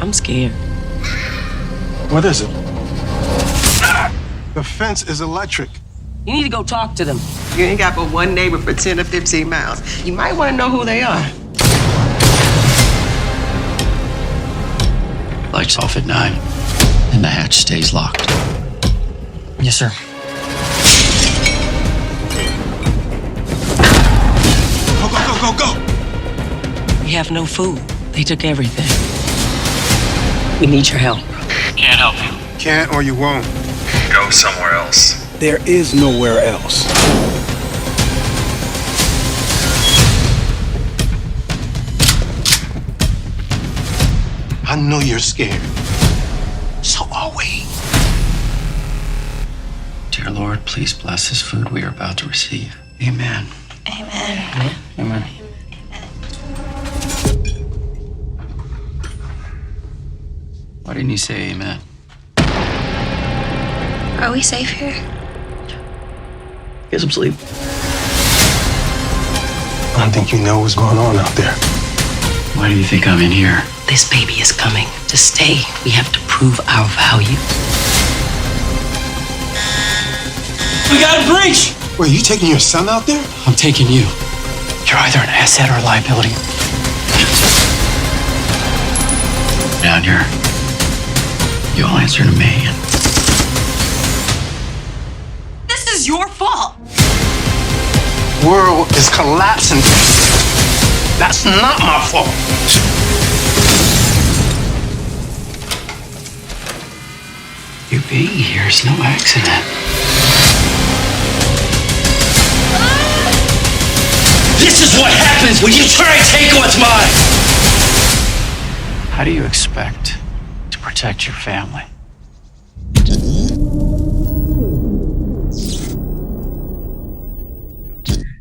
I'm scared. What is it? The fence is electric. You need to go talk to them. You ain't got but one neighbor for 10 or 15 miles. You might want to know who they are. Lights off at 9, and the hatch stays locked. Yes, sir. Go, go, go, go, go! We have no food. They took everything. We need your help. Can't help you. Can't or you won't. Go somewhere else. There is nowhere else. I know you're scared. So are we. Dear Lord, please bless this food we are about to receive. Amen. Amen. Amen. Why didn't you say amen? Are we safe here? Get some sleep. I don't think you know what's going on out there. Why do you think I'm in here? This baby is coming. To stay, we have to prove our value. We got a breach! Wait, you taking your son out there? I'm taking you. You're either an asset or a liability. Down here. You all answer to me. This is your fault. World is collapsing. That's not my fault. You being here is no accident. This is what happens when you try to take what's mine! How do you expect to protect your family?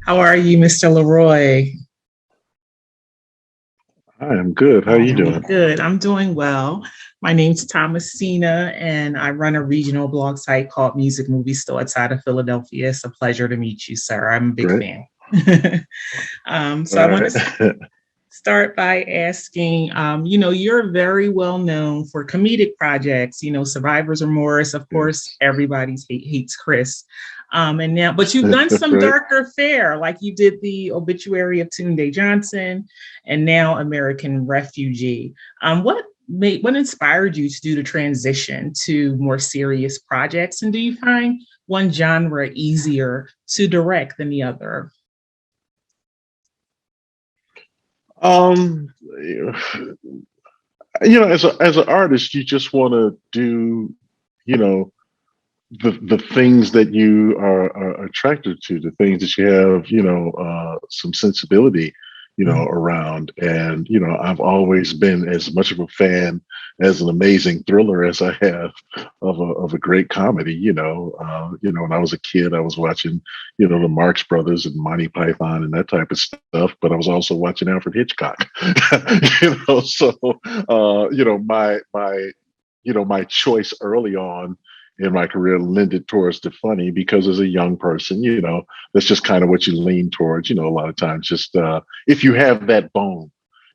How are you, Mr. LeRoi? I am good. How are you doing? Good. I'm doing well. My name's Thomasina, and I run a regional blog site called MusicMoviesThoughts out of Philadelphia. It's a pleasure to meet you, sir. I'm a big fan. I want to start by asking, you're very well known for comedic projects, Survivor's Remorse, of course, everybody's hates Chris. But you've done some Right. darker fare, like you did the obituary of Tunde Johnson and now American Refugee. What inspired you to do the transition to more serious projects? And do you find one genre easier to direct than the other? As an artist, you just want to do, the things that you are attracted to, the things that you have, some sensibility, around. And, I've always been as much of a fan as an amazing thriller as I have of a great comedy, when I was a kid, I was watching, the Marx Brothers and Monty Python and that type of stuff, but I was also watching Alfred Hitchcock, so, my choice early on in my career lended towards the funny because as a young person, that's just kind of what you lean towards, a lot of times just if you have that bone,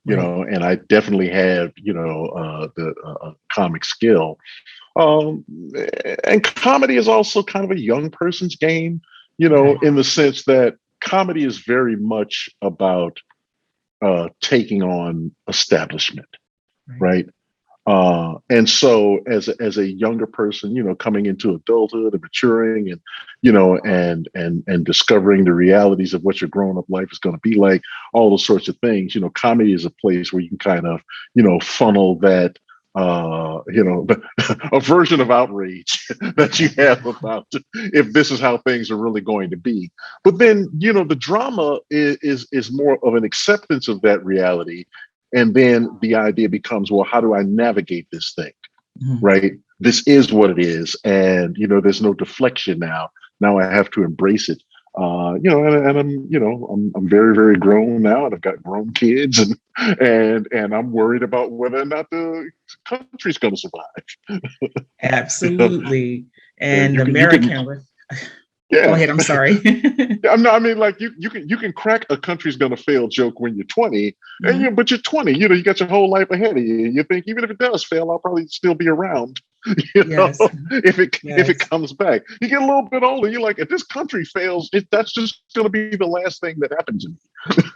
and I definitely had, the comic skill. And comedy is also kind of a young person's game, in the sense that comedy is very much about taking on establishment, right? And so as a younger person, coming into adulthood and maturing and, and discovering the realities of what your grown up life is going to be like, all those sorts of things, comedy is a place where you can kind of, funnel that, a version of outrage that you have about if this is how things are really going to be. But then, the drama is more of an acceptance of that reality. And then the idea becomes, well, how do I navigate this thing? Mm-hmm. Right? This is what it is. And, there's no deflection now. Now I have to embrace it. And I'm very, very grown now, and I've got grown kids, and I'm worried about whether or not the country's going to survive. Absolutely. And Go Yeah. ahead. I'm sorry. I mean, like you can crack a country's gonna fail joke when you're 20, and but you're 20. You got your whole life ahead of you. You think even if it does fail, I'll probably still be around. Yes. If it comes back, you get a little bit older. You're like, if this country fails, that's just gonna be the last thing that happens to me.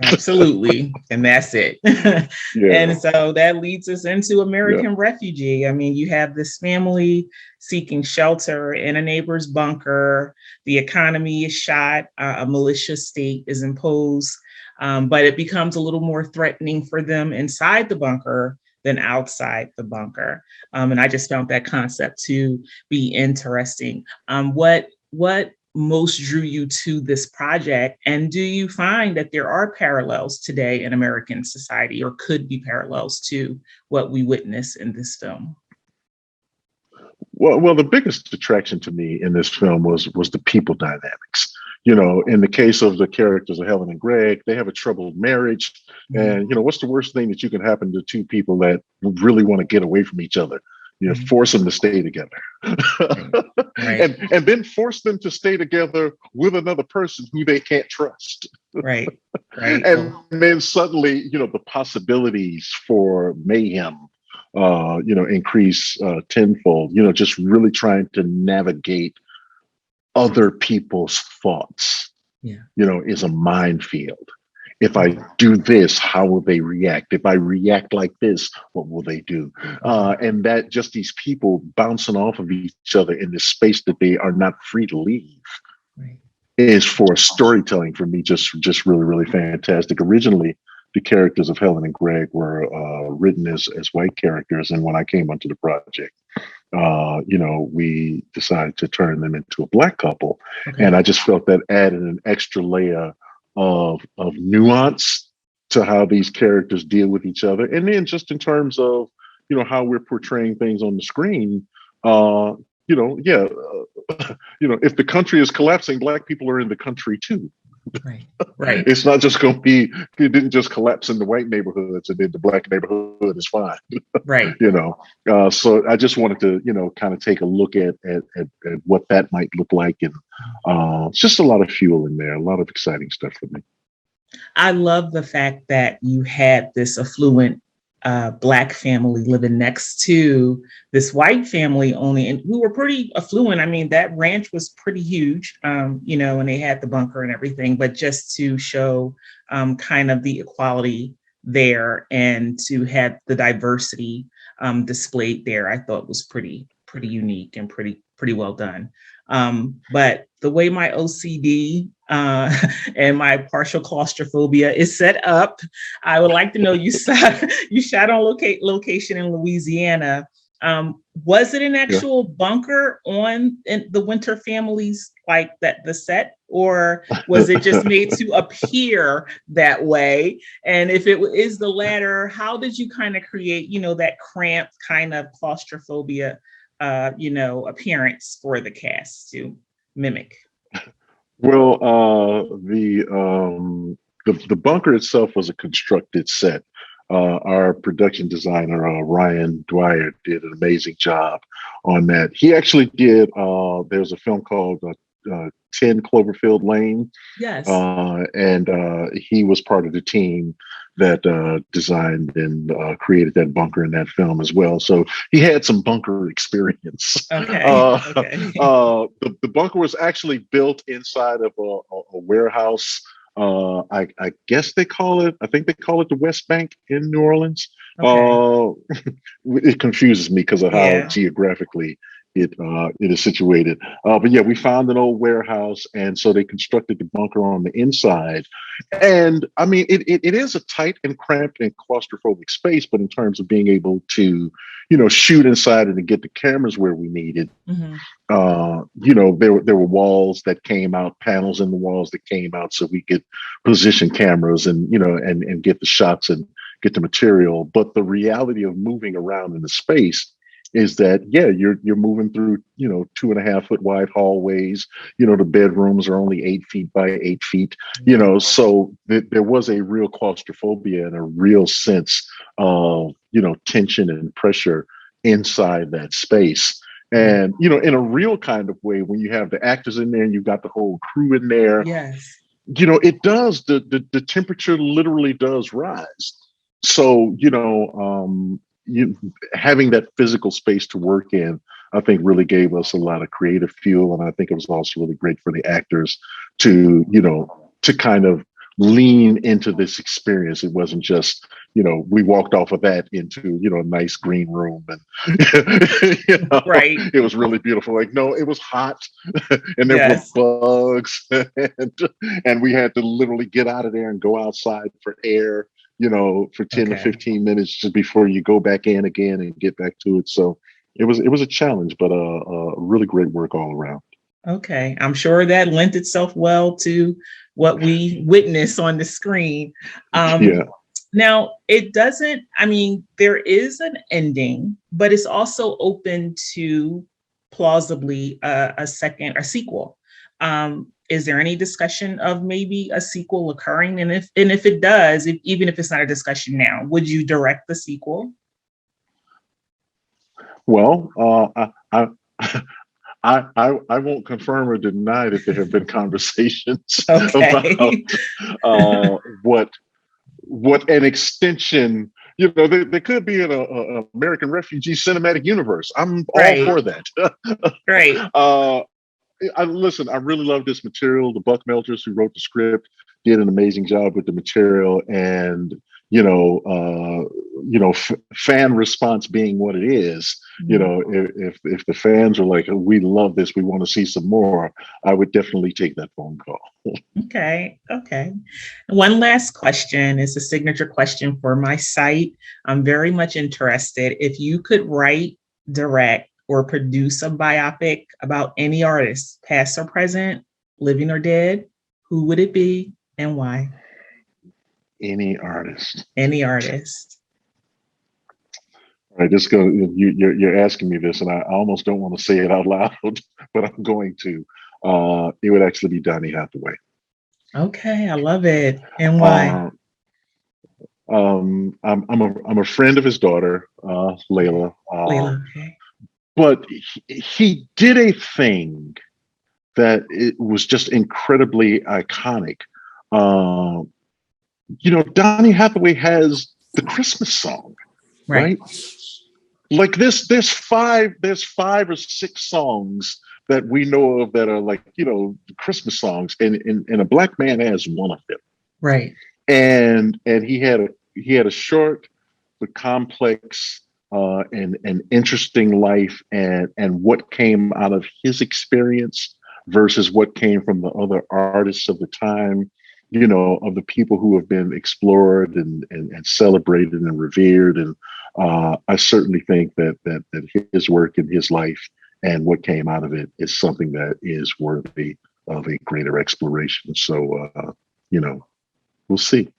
Absolutely. And that's it. Yeah. And so that leads us into American Yeah. Refugee. I mean, you have this family seeking shelter in a neighbor's bunker. The economy is shot. A militia state is imposed. But it becomes a little more threatening for them inside the bunker than outside the bunker. And I just found that concept to be interesting. What most drew you to this project? And do you find that there are parallels today in American society, or could be parallels to what we witness in this film? Well, the biggest attraction to me in this film was the people dynamics. In the case of the characters of Helen and Greg, they have a troubled marriage, and what's the worst thing that you can happen to two people that really want to get away from each other? Force them to stay together, Right. and then force them to stay together with another person who they can't trust. Right. Right. And then suddenly, the possibilities for mayhem, increase tenfold. Just really trying to navigate other people's thoughts. Is a minefield. If I do this, how will they react? If I react like this, what will they do? And that just these people bouncing off of each other in this space that they are not free to leave is, for storytelling, for me, just really, really fantastic. Originally, the characters of Helen and Greg were written as white characters. And when I came onto the project, we decided to turn them into a Black couple. And I just felt that added an extra layer of nuance to how these characters deal with each other. And then just in terms of, how we're portraying things on the screen, if the country is collapsing, Black people are in the country too. Right. It's not just going to be, it didn't just collapse in the white neighborhoods and then the Black neighborhood is fine. Right. So I just wanted to, kind of take a look at what that might look like. And it's just a lot of fuel in there, a lot of exciting stuff for me. I love the fact that you had this affluent Black family living next to this white family only, and who were pretty affluent. I mean, that ranch was pretty huge, and they had the bunker and everything, but just to show kind of the equality there and to have the diversity displayed there, I thought was pretty unique and pretty well done. But the way my OCD and my partial claustrophobia is set up, I would like to know, you shot on location in Louisiana. Was it an actual bunker in the Winter family's, like that, the set, or was it just made to appear that way? And if it is the latter, how did you kind of create, that cramped kind of claustrophobia appearance for the cast to mimic? Well, the bunker itself was a constructed set. Our production designer, Ryan Dwyer, did an amazing job on that. He actually did, there's a film called 10 Cloverfield Lane. Yes. And he was part of the team that designed and created that bunker in that film as well. So he had some bunker experience. Okay. The bunker was actually built inside of a warehouse. I guess I think they call it the West Bank in New Orleans. Okay. It confuses me because of how geographically it is situated. But yeah, we found an old warehouse, and so they constructed the bunker on the inside. And I mean, it is a tight and cramped and claustrophobic space, but in terms of being able to, shoot inside and to get the cameras where we needed, there were walls that came out, panels in the walls that came out, so we could position cameras and and get the shots and get the material. But the reality of moving around in the space is that, you're moving through, 2.5 foot wide hallways. The bedrooms are only 8 feet by 8 feet, so there was a real claustrophobia and a real sense of, tension and pressure inside that space. And, you know, in a real kind of way, when you have the actors in there and you've got the whole crew in there, Yes. you know, it does, the temperature literally does rise. So, you know, having that physical space to work in, I think really gave us a lot of creative fuel. And I think it was also really great for the actors to, you know, to kind of lean into this experience. It wasn't just, you know, we walked off of that into, you know, a nice green room and you know, Right. it was really beautiful. Like, no, it was hot and there Yes. were bugs and we had to literally get out of there and go outside for air, you know, for 10 to Okay. 15 minutes just before you go back in again and get back to it. So it was a challenge, but really great work all around. Okay. I'm sure that lent itself well to what we witness on the screen. Yeah. Now, it doesn't, I mean, there is an ending, but it's also open to plausibly a sequel. Is there any discussion of maybe a sequel occurring? And if it does, even if it's not a discussion now, would you direct the sequel? Well, I won't confirm or deny that there have been conversations Okay. about what an extension. You know, there could be an American Refugee cinematic universe. I'm Right. all for that. Right. Listen, I really love this material. The Buck Melters, who wrote the script, did an amazing job with the material, and fan response being what it is. You know, if the fans are like, oh, we love this, we want to see some more, I would definitely take that phone call. Okay. One last question is a signature question for my site. I'm very much interested. If you could write, direct, or produce a biopic about any artist, past or present, living or dead, who would it be and why? Any artist. Any artist. All right, you're asking me this, and I almost don't want to say it out loud, but I'm going to. It would actually be Donny Hathaway. Okay, I love it. And why? I'm a friend of his daughter, Layla. Layla, okay. But he did a thing that it was just incredibly iconic. You know, Donny Hathaway has the Christmas song, right? Like there's five or six songs that we know of that are like, you know, Christmas songs, and a black man has one of them. Right. And he had a short but complex and interesting life, and what came out of his experience versus what came from the other artists of the time, you know, of the people who have been explored and celebrated and revered. And I certainly think that his work and his life and what came out of it is something that is worthy of a greater exploration. So, you know, we'll see.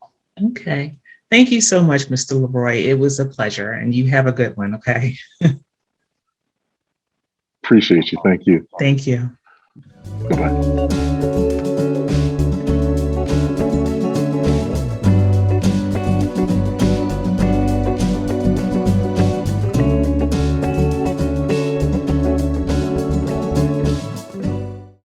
Okay. Thank you so much, Mr. LeRoi. It was a pleasure, and you have a good one, okay? Appreciate you. Thank you. Thank you. Goodbye.